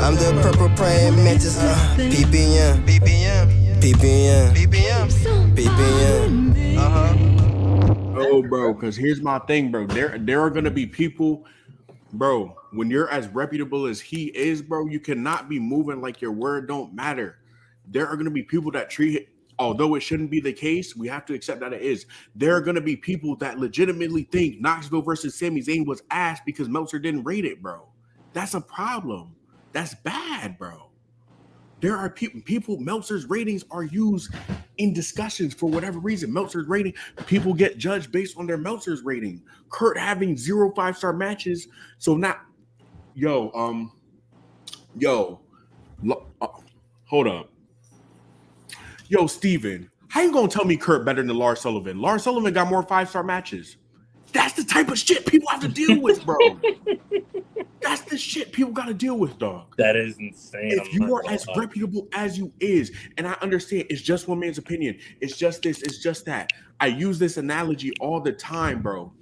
I'm the purple praying mantis. PPM, PPM, PPM, PPM, PPM. Oh, bro, because here's my thing, bro. There are gonna be people, bro. When you're as reputable as he is, bro, you cannot be moving like your word don't matter. There are gonna be people that treat it, although it shouldn't be the case, we have to accept that it is. There are gonna be people that legitimately think Knoxville versus Sami Zayn was ass because Meltzer didn't rate it, bro. That's a problem. That's bad, bro. There are people, Meltzer's ratings are used in discussions for whatever reason. Meltzer's rating, people get judged based on their Meltzer's rating. Kurt having 0 5-star matches. So not, yo, yo, hold up. Yo, Steven, how you gonna tell me Kurt better than Lars Sullivan? Lars Sullivan got more 5-star matches. That's the type of shit people have to deal with, bro. That's the shit people got to deal with, dog. That is insane. If you are as reputable as you is, and I understand it's just one man's opinion, it's just this, it's just that. I use this analogy all the time, bro.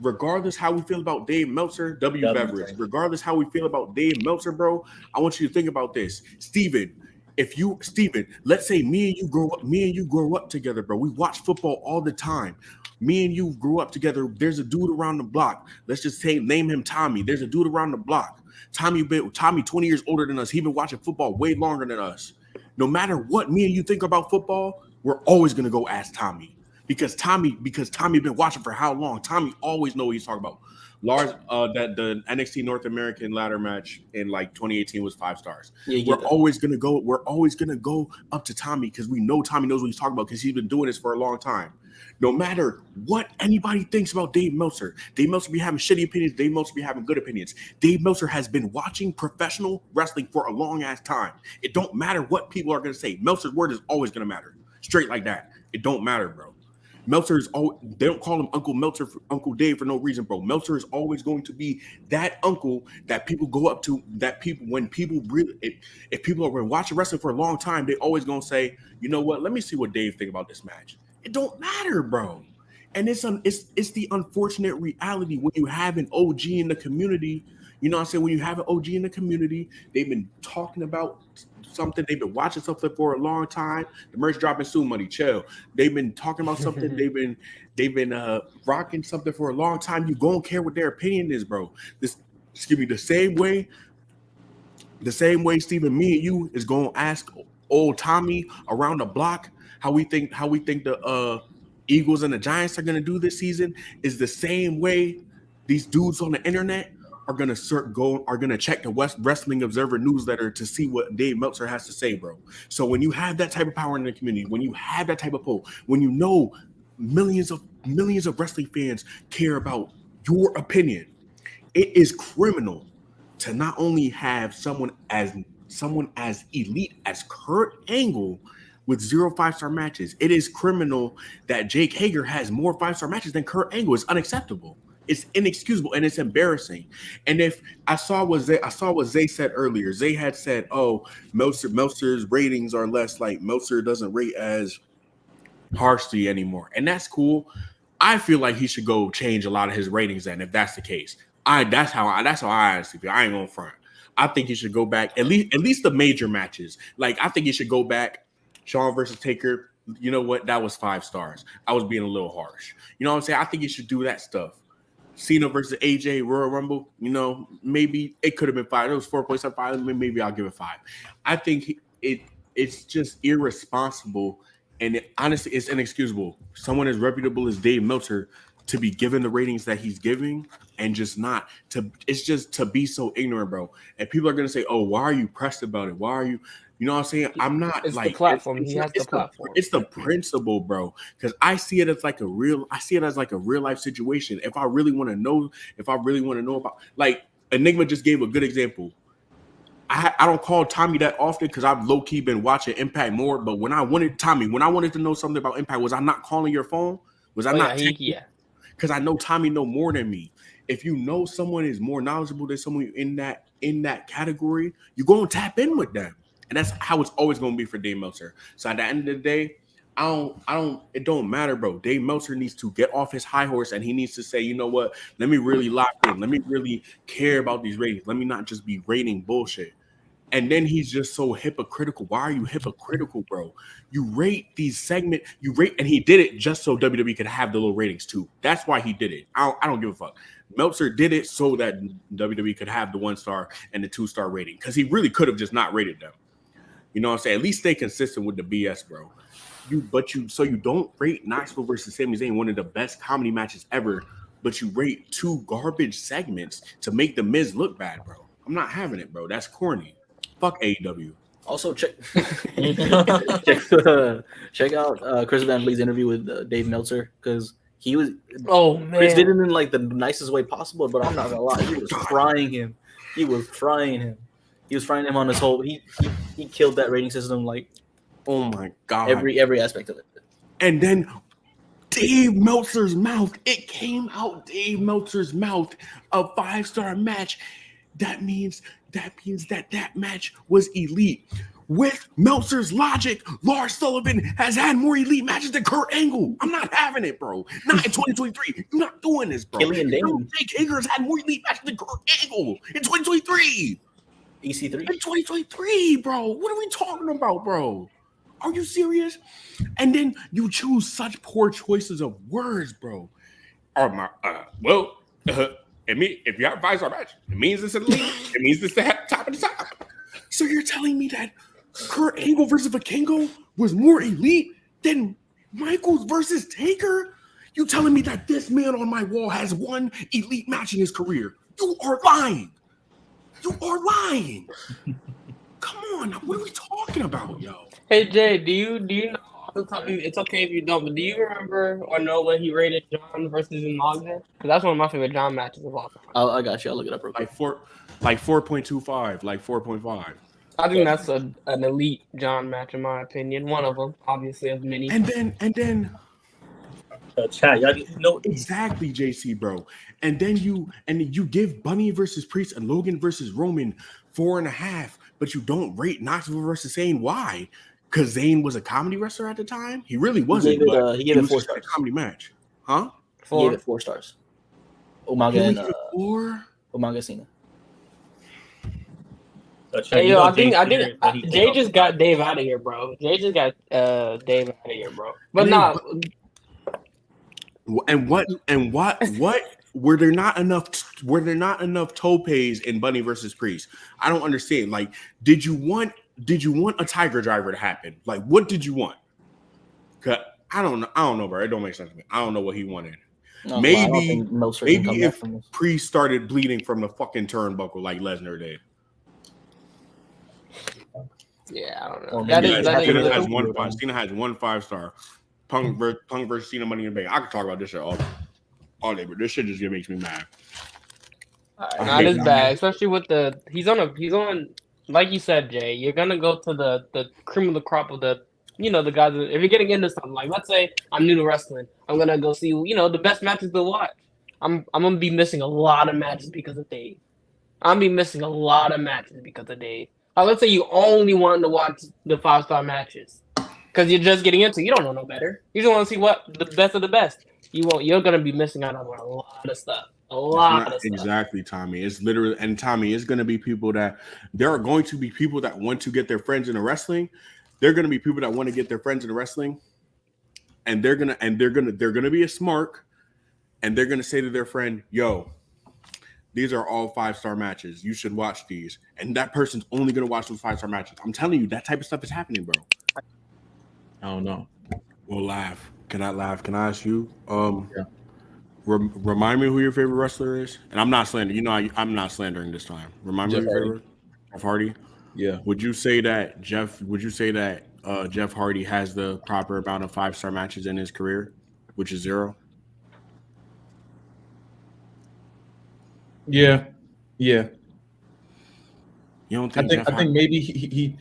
Regardless how we feel about Dave Meltzer, W. Beverage, regardless how we feel about Dave Meltzer, bro, I want you to think about this. Steven, let's say me and you grow up together, bro. We watch football all the time. Me and you grew up together. There's a dude around the block. Let's just say name him Tommy. There's a dude around the block. Tommy 20 years older than us. He been watching football way longer than us. No matter what me and you think about football, we're always gonna go ask Tommy. Because Tommy been watching for how long? Tommy always know what he's talking about. Lars, that the NXT North American ladder match in like 2018 was 5 stars. We're always gonna go up to Tommy because we know Tommy knows what he's talking about because he's been doing this for a long time. No matter what anybody thinks about Dave Meltzer be having shitty opinions. Dave Meltzer be having good opinions. Dave Meltzer has been watching professional wrestling for a long ass time. It don't matter what people are gonna say. Meltzer's word is always gonna matter. Straight like that. It don't matter, bro. Meltzer is always, they don't call him Uncle Meltzer, Uncle Dave for no reason, bro. Meltzer is always going to be that uncle that people go up to, that people, when people really, if people are watching wrestling for a long time, they always gonna say, you know what, let me see what Dave think about this match. It don't matter, bro. And it's the unfortunate reality when you have an OG in the community. You know what I'm saying? When you have an OG in the community, they've been talking about something, they've been watching something for a long time. The merch dropping soon, money, chill. They've been talking about something, they've been rocking something for a long time. You gonna care what their opinion is, bro. The same way, Steven, me and you is gonna ask old Tommy around the block how we think the Eagles and the Giants are gonna do this season is the same way these dudes on the internet are gonna check the Wrestling Observer newsletter to see what Dave Meltzer has to say, bro. So when you have that type of power in the community, when you have that type of pull, when you know millions of wrestling fans care about your opinion, it is criminal to not only have someone as elite as Kurt Angle with 0 5-star matches. It is criminal that Jake Hager has more 5-star matches than Kurt Angle. It's unacceptable. It's inexcusable and it's embarrassing. And if I saw what Zay said earlier, Zay had said, "Oh, Meltzer's ratings are less. Like Meltzer doesn't rate as harshly anymore," and that's cool. I feel like he should go change a lot of his ratings. And if that's the case, that's how I honestly feel. I ain't gonna front. I think he should go back at least the major matches. Like I think he should go back. Shawn versus Taker, you know what? That was 5 stars. I was being a little harsh. You know what I'm saying? I think he should do that stuff. Cena versus AJ Royal Rumble, you know, maybe it could have been 5. It was 4.75. Maybe I'll give it 5. I think it's just irresponsible, and honestly, it's inexcusable. Someone as reputable as Dave Meltzer to be given the ratings that he's giving and just not to. It's just to be so ignorant, bro. And people are gonna say, "Oh, why are you pressed about it? Why are you?" You know what I'm saying? I'm not it's like the platform. He has the platform. It's the principle, bro. Because I see it as like a real life situation. If I really want to know about, like Enigma just gave a good example. I don't call Tommy that often because I've low key been watching Impact more. But when I wanted to know something about Impact, was I not calling your phone? Was I not? Yeah. Because I know Tommy know more than me. If you know someone is more knowledgeable than someone in that category, you're going to tap in with them. And that's how it's always going to be for Dave Meltzer. So at the end of the day, it don't matter, bro. Dave Meltzer needs to get off his high horse and he needs to say, you know what? Let me really lock in. Let me really care about these ratings. Let me not just be rating bullshit. And then he's just so hypocritical. Why are you hypocritical, bro? You rate these segments, and he did it just so WWE could have the low ratings too. That's why he did it. I don't give a fuck. Meltzer did it so that WWE could have the 1-star and the 2-star rating, because he really could have just not rated them. You know what I'm saying? At least stay consistent with the BS, bro. So you don't rate Knoxville versus Sami Zayn, one of the best comedy matches ever, but you rate 2 garbage segments to make the Miz look bad, bro. I'm not having it, bro. That's corny. Fuck AEW. Also, check out Chris Van Vliet's interview with Dave Meltzer, because he was. Oh man, Chris did it in like the nicest way possible, but I'm not gonna lie, he was frying him. He was frying him on his whole. He killed that rating system, like, oh my god, every aspect of it. And then Dave Meltzer's mouth, it came out Dave Meltzer's mouth, a 5-star match. That means that match was elite. With Meltzer's logic, Lars Sullivan has had more elite matches than Kurt Angle. I'm not having it, bro. Not in 2023. You're not doing this, bro. Killian Dane. Jake Hager has had more elite matches than Kurt Angle in 2023. EC3 in 2023, bro. What are we talking about, bro? Are you serious? And then you choose such poor choices of words, bro. If you have a 5-star match, it means it's elite. It means it's the top of the top. So you're telling me that Kurt Angle versus Vikingo was more elite than Michaels versus Taker? You telling me that this man on my wall has one elite match in his career? You are lying. You are lying. Come on, what are we talking about, yo? Hey Jay, do you know? It's okay if you don't, but do you remember or know when he rated John versus Umaga? Because that's one of my favorite John matches of all time. I got you. I'll look it up real quick. Like 4.25, like 4.5. I think that's an elite John match in my opinion. One of them, obviously, of many. And then. Chat, y'all need to know exactly, JC, bro. And then you give Bunny versus Priest and Logan versus Roman 4.5, but you don't rate Knoxville versus Zayn. Why? Because Zayn was a comedy wrestler at the time. He really wasn't. He gave it 4 stars. A comedy match, huh? He gave it 4 stars. Umaga and 4. Umaga Cena. Hey, yo, I think Jay just got Dave out of here, bro. Jay just got Dave out of here, bro. But nah. And what were there not enough topes in Bunny versus Priest? I don't understand. Like, did you want a Tiger Driver to happen? Like, what did you want? Cause I don't know, bro. It don't make sense to me. I don't know what he wanted. No, maybe if Priest started bleeding from the fucking turnbuckle like Lesnar did. Yeah, I don't know. Cena has 1 5-star. Punk versus Cena, Money in the Bank. I could talk about this shit all day, but this shit just makes me mad. Not as bad, especially with he's on. Like you said, Jay, you're gonna go to the cream of the crop of the guys. If you're getting into something, like let's say I'm new to wrestling, I'm gonna go see the best matches to watch. I'm gonna be missing a lot of matches because of Dave. Let's say you only want to watch the 5-star matches because you're just getting into. You don't know no better. You just want to see what the best of the best. You're gonna be missing out on a lot of stuff. Exactly, Tommy. It's literally, and Tommy, it's going to be people that there are going to be people that want to get their friends into wrestling. They're going to be people that want to get their friends into wrestling, and they're gonna be a smart, and they're gonna say to their friend, "Yo, these are all 5-star matches. You should watch these." And that person's only gonna watch those 5-star matches. I'm telling you, that type of stuff is happening, bro. I don't know. Well, laugh. Can I laugh? Can I ask you? Yeah. Remind me who your favorite wrestler is, and I'm not slandering. I'm not slandering this time. Remind me who your favorite. Jeff Hardy. Yeah. Would you say that Jeff Hardy has the proper amount of 5-star matches in his career, which is 0? Yeah. You don't think? I think maybe he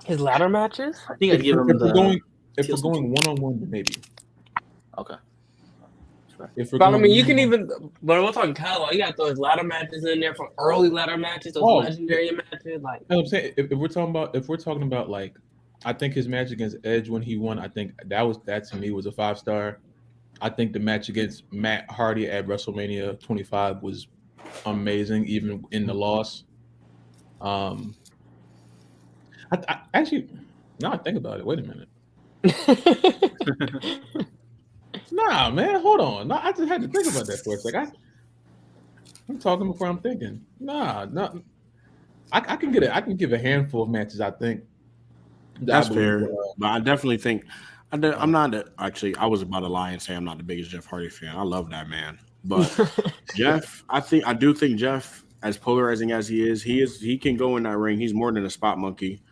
his ladder matches. I think I'd give him if we're going 1-on-1, maybe. Okay. But I mean, you can even. But we're talking catalog. You got those ladder matches in there from early ladder matches, those legendary matches. Like I'm saying, if we're talking about like, I think his match against Edge when he won, I think that to me was a 5-star. I think the match against Matt Hardy at WrestleMania 25 was amazing, even in the loss. Actually, now I think about it. Wait a minute. Nah, man, hold on. No, I just had to think about that for a second. I'm talking before I'm thinking. Nah, no. I can get it. I can give a handful of matches. I think That's fair, but I definitely think I'm not actually. I was about to lie and say I'm not the biggest Jeff Hardy fan. I love that man, but Jeff, I do think Jeff, as polarizing as he can go in that ring. He's more than a spot monkey.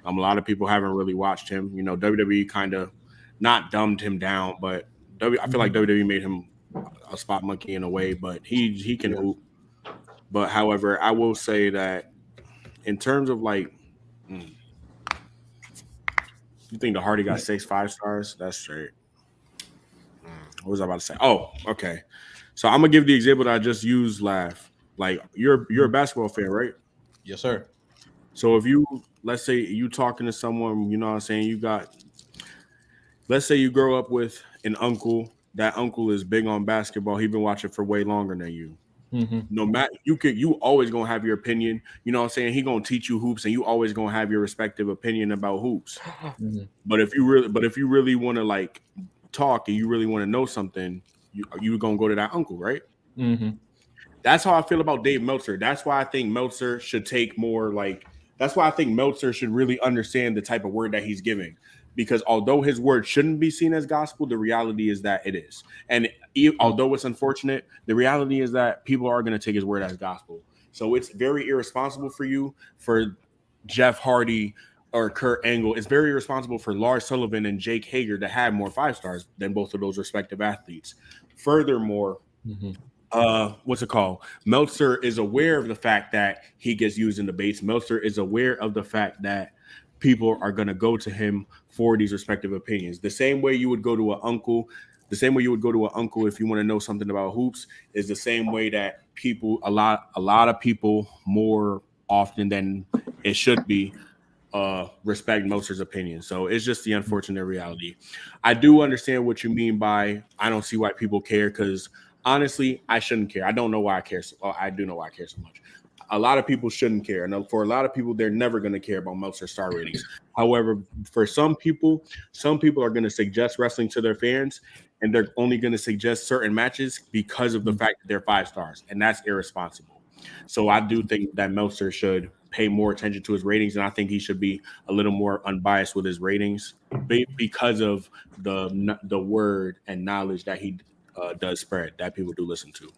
A lot of people haven't really watched him. You know, WWE kind of not dumbed him down, but I feel like WWE made him a spot monkey in a way. But he can hoop. But however, I will say that in terms of like. You think the Hardy got 6 5-stars? That's straight. What was I about to say? Oh, okay. So I'm gonna give the example that I just used. Laugh. Like you're a basketball fan, right? Yes, sir. So if let's say you talking to someone, you know what I'm saying, let's say you grow up with an uncle. That uncle is big on basketball. He's been watching for way longer than you. Mm-hmm. No matter you always gonna have your opinion. You know what I'm saying? He gonna teach you hoops, and you always gonna have your respective opinion about hoops. Mm-hmm. But if you really want to like talk and you really want to know something, you gonna go to that uncle, right? Mm-hmm. That's how I feel about Dave Meltzer. That's why I think Meltzer should take more like. That's why I think Meltzer should really understand the type of word that he's giving. Because although his word shouldn't be seen as gospel, the reality is that it is. And although it's unfortunate, the reality is that people are going to take his word as gospel. So it's very irresponsible for Jeff Hardy or Kurt Angle. It's very irresponsible for Lars Sullivan and Jake Hager to have more 5-stars than both of those respective athletes. Furthermore, what's it called? Meltzer is aware of the fact that he gets used in debates. Meltzer is aware of the fact that people are going to go to him for these respective opinions. The same way you would go to an uncle, if you want to know something about hoops, is the same way that a lot of people more often than it should be respect Meltzer's opinion. So it's just the unfortunate reality. I do understand what you mean by I don't see why people care, because honestly, I shouldn't care. I don't know why I care. I do know why I care so much. A lot of people shouldn't care. And for a lot of people, they're never going to care about Meltzer star ratings. However, for some people are going to suggest wrestling to their fans, and they're only going to suggest certain matches because of the fact that they're 5 stars, and that's irresponsible. So I do think that Meltzer should pay more attention to his ratings, and I think he should be a little more unbiased with his ratings because of the word and knowledge that he does spread that people do listen to.